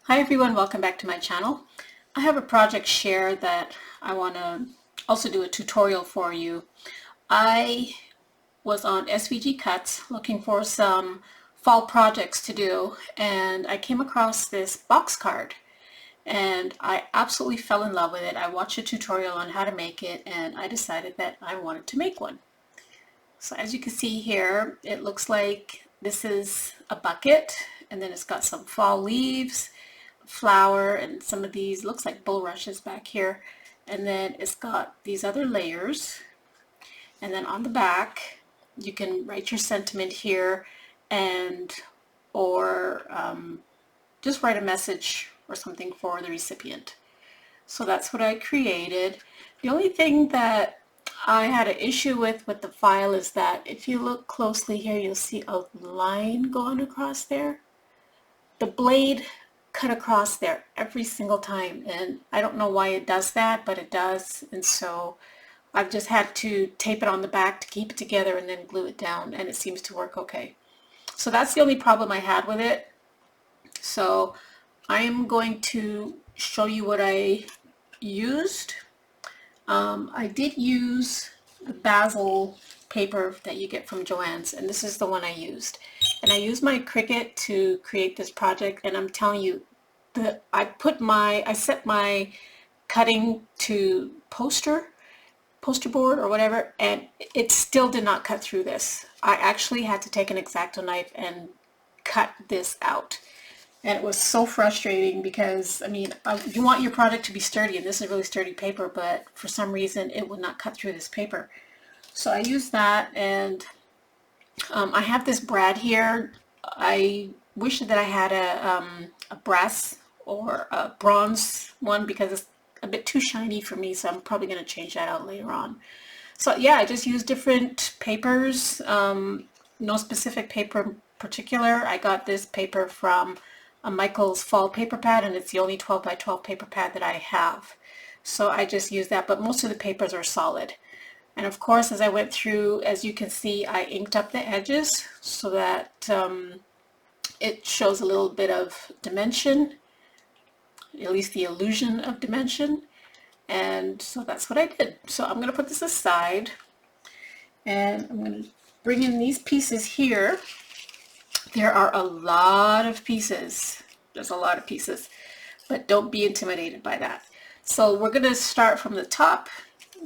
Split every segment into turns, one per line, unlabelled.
Hi everyone, welcome back to my channel. I have a project share that I want to also do a tutorial for you. I was on SVG Cuts looking for some fall projects to do, and I came across this box card and I absolutely fell in love with it. I watched a tutorial on how to make it and I decided that I wanted to make one. So as you can see here, it looks like this is a bucket and then it's got some fall leaves, flower, and some of these looks like bulrushes back here, and then it's got these other layers, and then on the back you can write your sentiment here and or just write a message or something for the recipient. So that's what I created. The only thing that I had an issue with the file is that if you look closely here, you'll see a line going across there. The blade cut across there every single time, and I don't know why it does that, but it does. And so I've just had to tape it on the back to keep it together and then glue it down, and it seems to work okay. So that's the only problem I had with it. So I am going to show you what I used. I did use the basil paper that you get from Joann's, and this is the one I used. And I used my Cricut to create this project, and I'm telling you, I set my cutting to poster board or whatever, and it still did not cut through this. I actually had to take an X-Acto knife and cut this out. And it was so frustrating because, I mean, you want your product to be sturdy, and this is really sturdy paper, but for some reason it would not cut through this paper. So I used that, and I have this brad here. I wish that I had a brass or a bronze one because it's a bit too shiny for me, so I'm probably going to change that out later on. So yeah, I just use different papers, no specific paper in particular. I got this paper from a Michaels Fall paper pad, and it's the only 12 by 12 paper pad that I have. So I just use that, but most of the papers are solid. And of course, as I went through, as you can see, I inked up the edges so that it shows a little bit of dimension, at least the illusion of dimension. And so that's what I did. So I'm going to put this aside, and I'm going to bring in these pieces here. There are a lot of pieces. There's a lot of pieces, but don't be intimidated by that. So we're going to start from the top.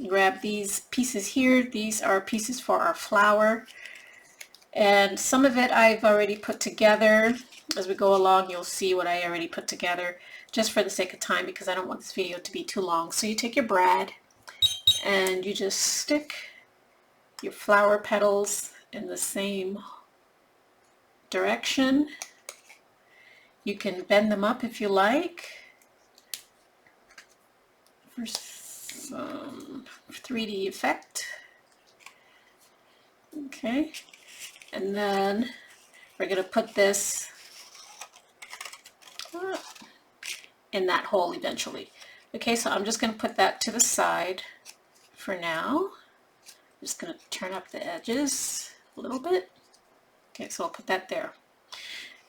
Grab these pieces here. These are pieces for our flower, and some of it I've already put together. As we go along, you'll see what I already put together, just for the sake of time, because I don't want this video to be too long. So you take your brad and you just stick your flower petals in the same direction. You can bend them up if you like for some 3D effect. Okay, and then we're going to put this in that hole eventually. Okay, so I'm just going to put that to the side for now. I'm just going to turn up the edges a little bit. Okay, so I'll put that there.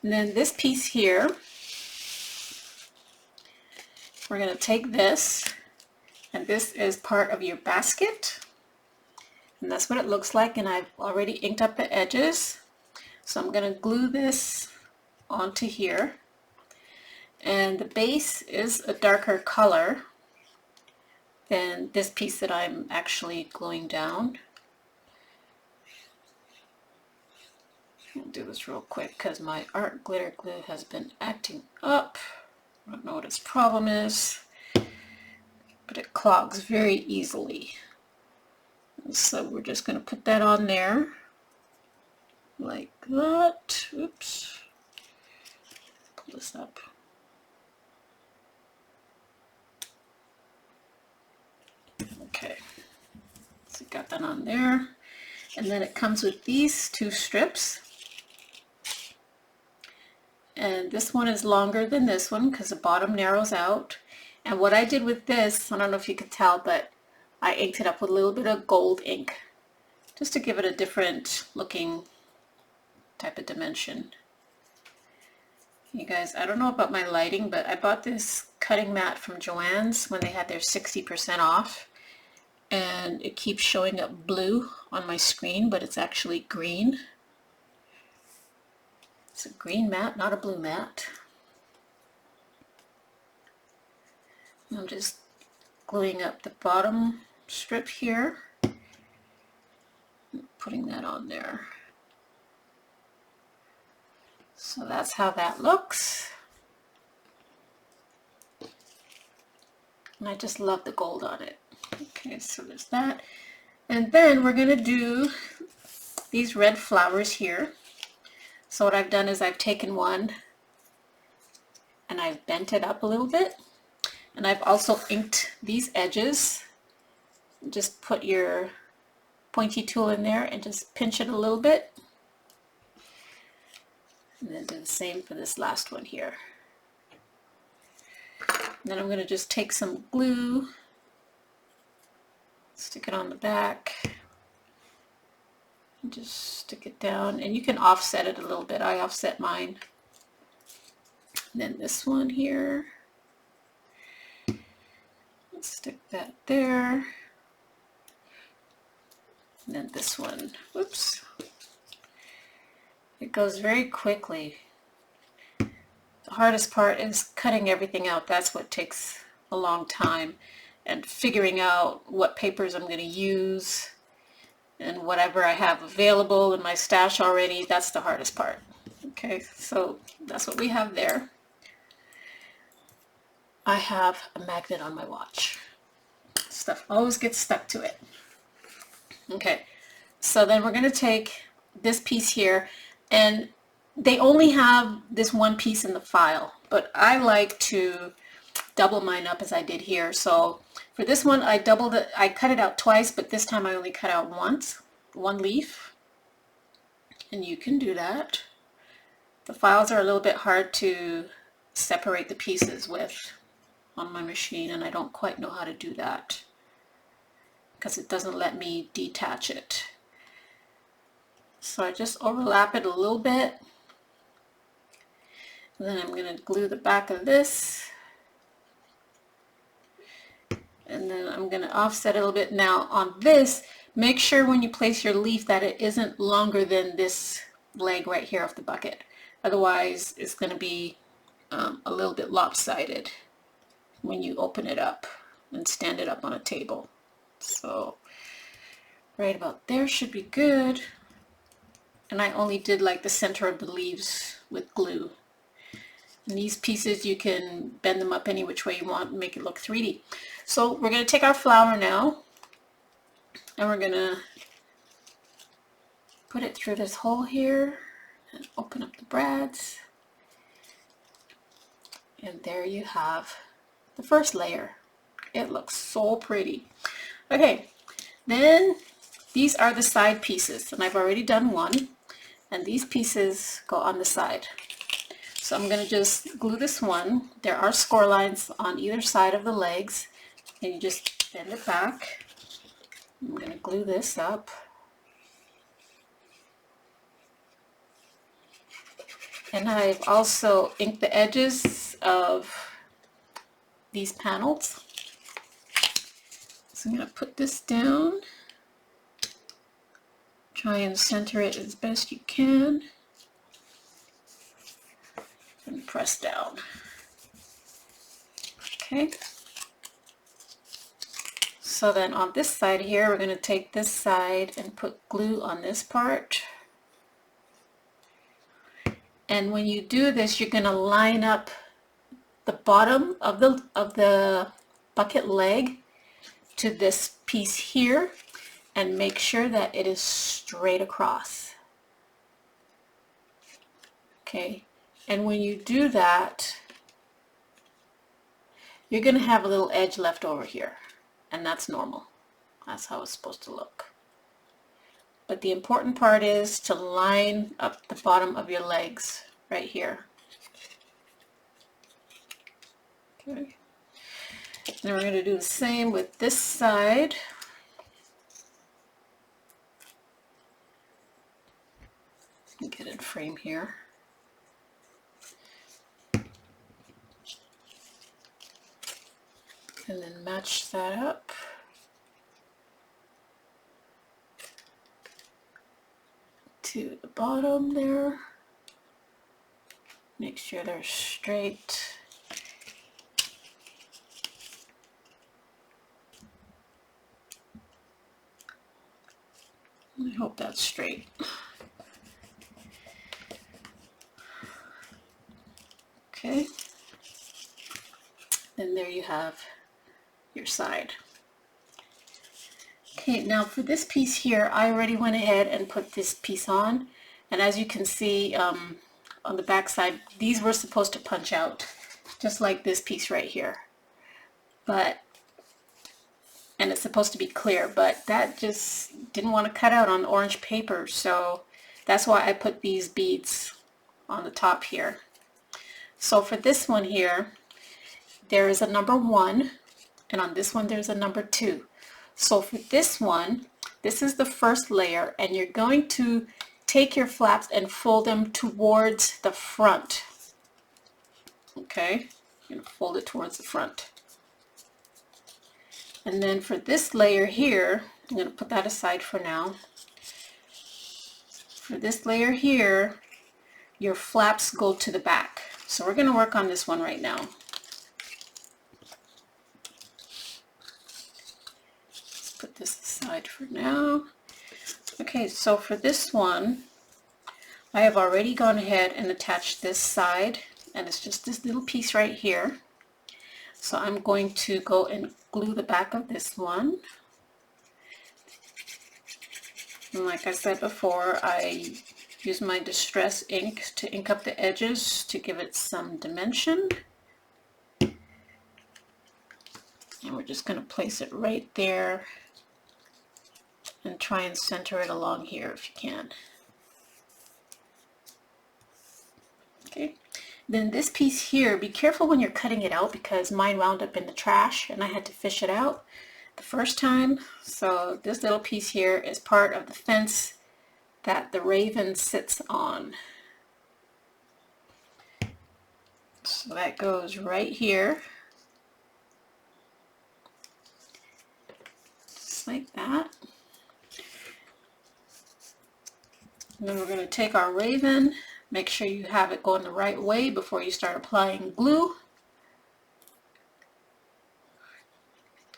And then this piece here, we're going to take this, and this is part of your basket. And that's what it looks like, and I've already inked up the edges. So I'm going to glue this onto here. And the base is a darker color than this piece that I'm actually gluing down. I'll do this real quick because my art glitter glue has been acting up. I don't know what its problem is, but it clogs very easily. So we're just going to put that on there like that. Oops. Pull this up. Okay. So got that on there. And then it comes with these two strips. And this one is longer than this one because the bottom narrows out. And what I did with this, I don't know if you can tell, but I inked it up with a little bit of gold ink just to give it a different looking type of dimension. You guys, I don't know about my lighting, but I bought this cutting mat from Joann's when they had their 60% off. And it keeps showing up blue on my screen, but it's actually green. It's a green mat, not a blue mat. I'm just gluing up the bottom strip here, putting that on there. So that's how that looks. And I just love the gold on it. Okay, so there's that. And then we're going to do these red flowers here. So what I've done is I've taken one and I've bent it up a little bit. And I've also inked these edges. Just put your pointy tool in there and just pinch it a little bit. And then do the same for this last one here. And then I'm going to just take some glue, stick it on the back, and just stick it down. And you can offset it a little bit. I offset mine. And then this one here. Let's stick that there. And then this one. Whoops. It goes very quickly. The hardest part is cutting everything out. That's what takes a long time. And figuring out what papers I'm going to use and whatever I have available in my stash already, that's the hardest part. Okay, so that's what we have there. I have a magnet on my watch. Stuff always gets stuck to it. Okay, so then we're going to take this piece here, and they only have this one piece in the file, but I like to double mine up as I did here. So for this one, I doubled it. I cut it out twice, but this time I only cut out once, one leaf. And you can do that. The files are a little bit hard to separate the pieces with on my machine, and I don't quite know how to do that because it doesn't let me detach it. So I just overlap it a little bit. And then I'm going to glue the back of this. And then I'm going to offset it a little bit. Now on this, make sure when you place your leaf that it isn't longer than this leg right here of the bucket. Otherwise, it's going to be a little bit lopsided when you open it up and stand it up on a table. So right about there should be good. And I only did like the center of the leaves with glue. And these pieces, you can bend them up any which way you want and make it look 3D. So we're going to take our flower now, and we're going to put it through this hole here and open up the brads. And there you have the first layer. It looks so pretty. Okay, then these are the side pieces, and I've already done one, and these pieces go on the side. So I'm going to just glue this one. There are score lines on either side of the legs, and you just bend it back. I'm going to glue this up. And I've also inked the edges of these panels. So I'm going to put this down. Try and center it as best you can. And press down. Okay. So then on this side here, we're going to take this side and put glue on this part. And when you do this, you're going to line up the bottom of the bucket leg to this piece here and make sure that it is straight across. Okay. And when you do that, you're going to have a little edge left over here, and that's normal. That's how it's supposed to look. But the important part is to line up the bottom of your legs right here. Okay. Then we're going to do the same with this side. Get in frame here. And then match that up. To the bottom there. Make sure they're straight. I hope that's straight. Okay. And there you have your side. Okay, now for this piece here, I already went ahead and put this piece on. And as you can see on the back side, these were supposed to punch out, just like this piece right here. And it's supposed to be clear, but that just didn't want to cut out on orange paper. So that's why I put these beads on the top here. So for this one here, there is a number 1, and on this one there's a number 2. So for this one, this is the first layer, and you're going to take your flaps and fold them towards the front. Okay, you're going to fold it towards the front. And then for this layer here, I'm going to put that aside for now. For this layer here, your flaps go to the back. So we're going to work on this one right now. Put this aside for now. Okay, so for this one, I have already gone ahead and attached this side, and it's just this little piece right here. So I'm going to go and glue the back of this one. And like I said before, I use my Distress ink to ink up the edges to give it some dimension. And we're just going to place it right there. And try and center it along here if you can. Okay, then this piece here, be careful when you're cutting it out because mine wound up in the trash and I had to fish it out the first time. So this little piece here is part of the fence that the raven sits on. So that goes right here. Just like that. And then we're going to take our raven, make sure you have it going the right way before you start applying glue.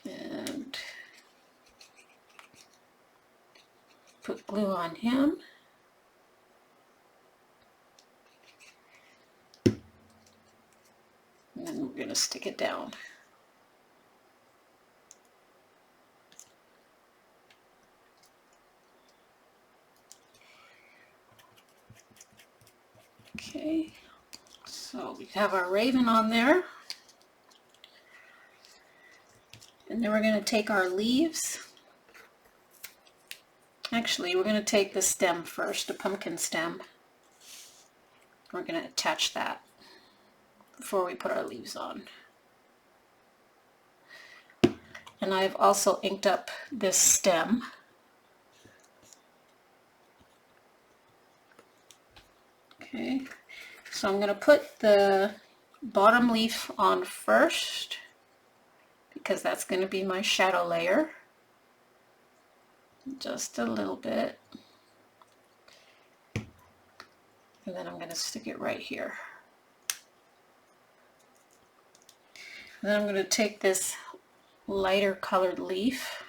And put glue on him. And then we're going to stick it down. Okay, so we have our raven on there. And then we're going to take our leaves. Actually, we're going to take the stem first, the pumpkin stem. We're going to attach that before we put our leaves on. And I've also inked up this stem. Okay, so I'm going to put the bottom leaf on first because that's going to be my shadow layer. Just a little bit. And then I'm going to stick it right here. And then I'm going to take this lighter colored leaf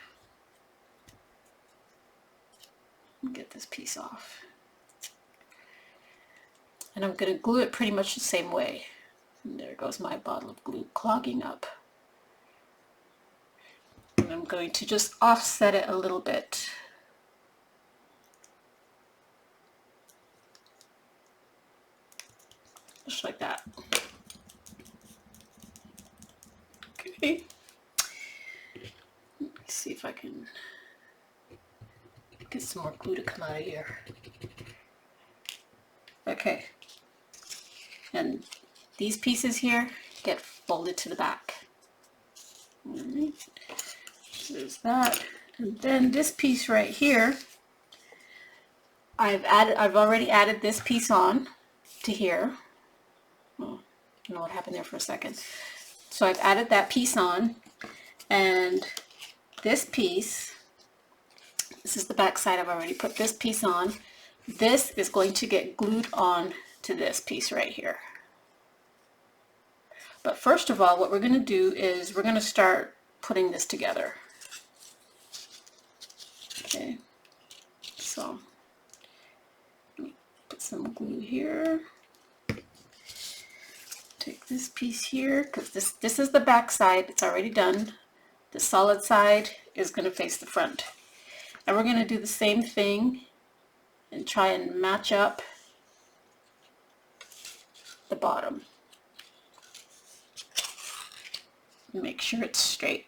and get this piece off. And I'm going to glue it pretty much the same way. And there goes my bottle of glue clogging up. And I'm going to just offset it a little bit. Just like that. Okay. Let me see if I can get some more glue to come out of here. Okay. And these pieces here get folded to the back. Alright. So there's that. And then this piece right here, I've already added this piece on to here. Oh, I don't know what happened there for a second. So I've added that piece on, and this piece, this is the back side, I've already put this piece on. This is going to get glued on to this piece right here. But first of all, what we're going to do is we're going to start putting this together. Okay, so let me put some glue here. Take this piece here, because this is the back side, it's already done. The solid side is going to face the front. And we're going to do the same thing and try and match up the bottom. Make sure it's straight.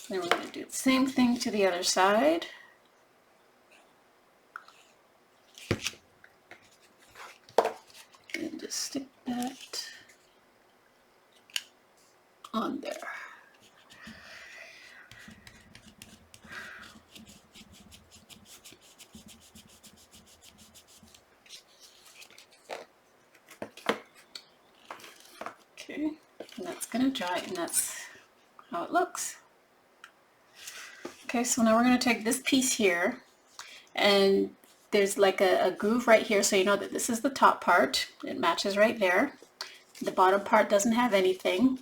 Then we're going to do the same thing to the other side. And just stick that on there. Okay, and that's going to dry, and that's how it looks. Okay, so now we're going to take this piece here, and there's like a groove right here, so you know that this is the top part. It matches right there. The bottom part doesn't have anything.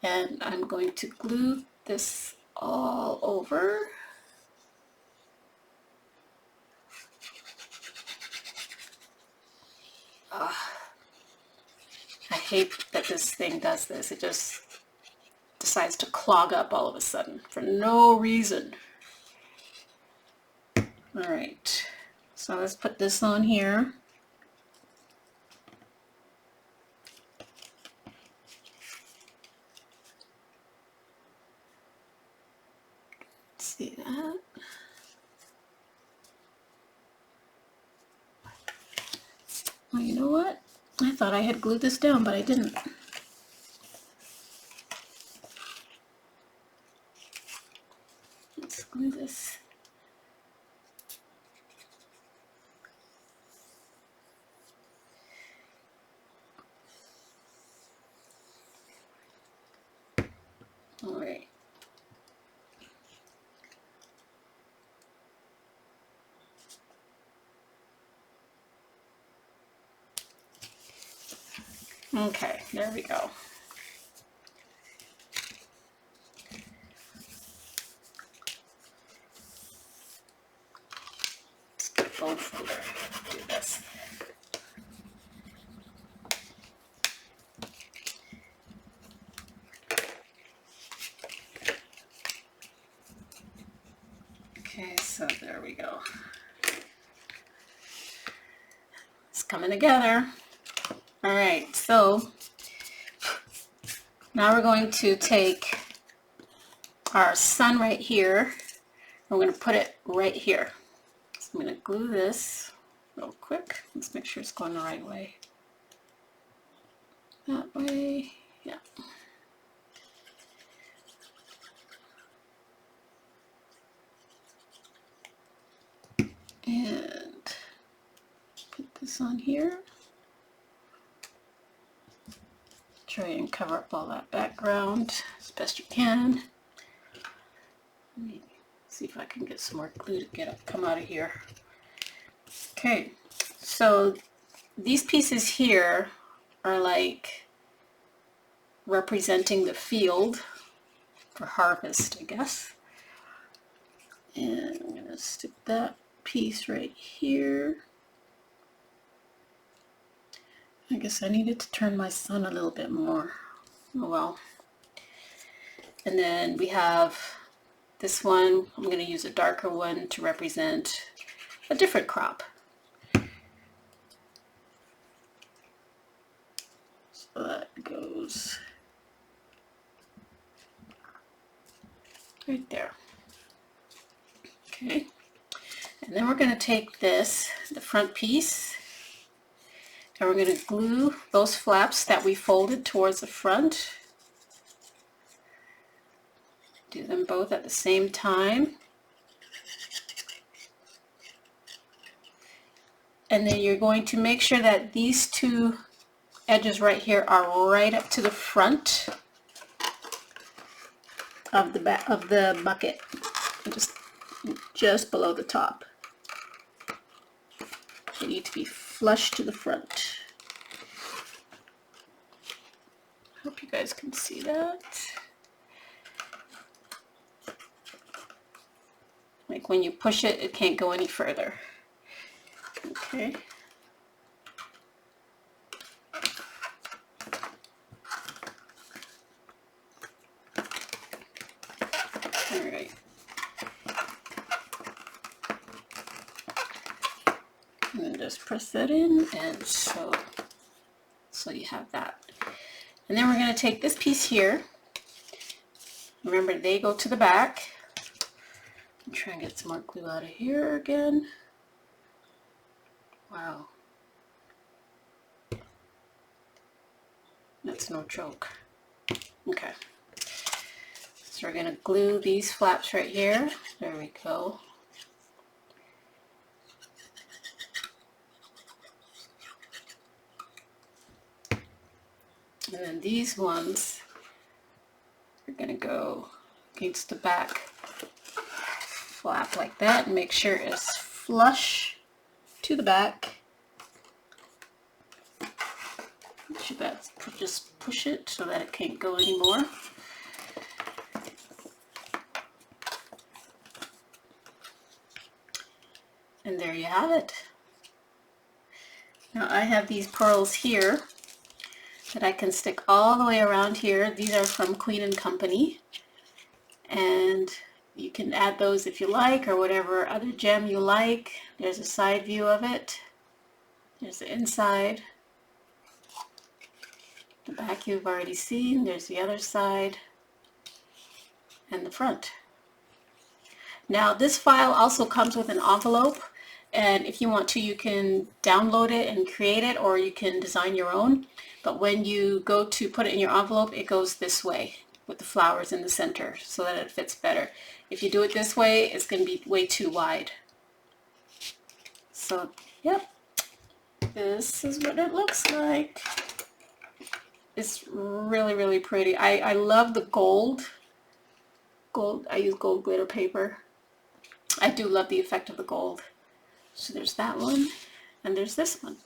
And I'm going to glue this all over. I hate that this thing does this. It just decides to clog up all of a sudden for no reason. All right, so let's put this on here. See that? Well, you know what? I thought I had glued this down, but I didn't. Let's glue this. All right. Okay, there we go. Let's get both do this. Okay, so there we go. It's coming together. All right, so now we're going to take our sun right here. We're going to put it right here. So I'm going to glue this real quick. Let's make sure it's going the right way. That way, yeah. And put this on here. Try and cover up all that background as best you can. Let me see if I can get some more glue to come out of here. Okay, so these pieces here are like representing the field for harvest, I guess. And I'm going to stick that piece right here. I guess I needed to turn my sun a little bit more. Oh well. And then we have this one. I'm going to use a darker one to represent a different crop. So that goes right there. Okay. And then we're going to take this, the front piece, and we're going to glue those flaps that we folded towards the front. Do them both at the same time. And then you're going to make sure that these two edges right here are right up to the front of the back of the bucket, just below the top. They need to be flush to the front. Hope you guys can see that. Like when you push it, it can't go any further. Okay. All right. And then just press that in, and so you have that. And then we're going to take this piece here. Remember, they go to the back. I'm trying to get some more glue out of here again. Wow. That's no joke. Okay. So we're going to glue these flaps right here. There we go. And then these ones are going to go against the back flap like that, and make sure it's flush to the back. Should that just push it so that it can't go anymore. And there you have it. Now I have these pearls here that I can stick all the way around here. These are from Queen & Company, and you can add those if you like, or whatever other gem you like. There's a side view of it. There's the inside. The back you've already seen. There's the other side and the front. Now this file also comes with an envelope, and if you want to, you can download it and create it, or you can design your own. But when you go to put it in your envelope, it goes this way with the flowers in the center so that it fits better. If you do it this way, it's going to be way too wide. So, yep, this is what it looks like. It's really, really pretty. I love the gold. I use gold glitter paper. I do love the effect of the gold. So there's that one, and there's this one.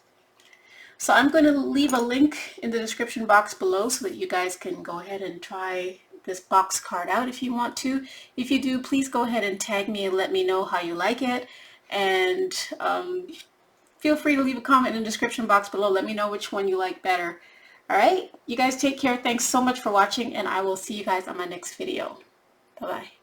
So I'm going to leave a link in the description box below so that you guys can go ahead and try this box card out if you want to. If you do, please go ahead and tag me and let me know how you like it. And feel free to leave a comment in the description box below. Let me know which one you like better. All right, you guys take care. Thanks so much for watching, and I will see you guys on my next video. Bye-bye.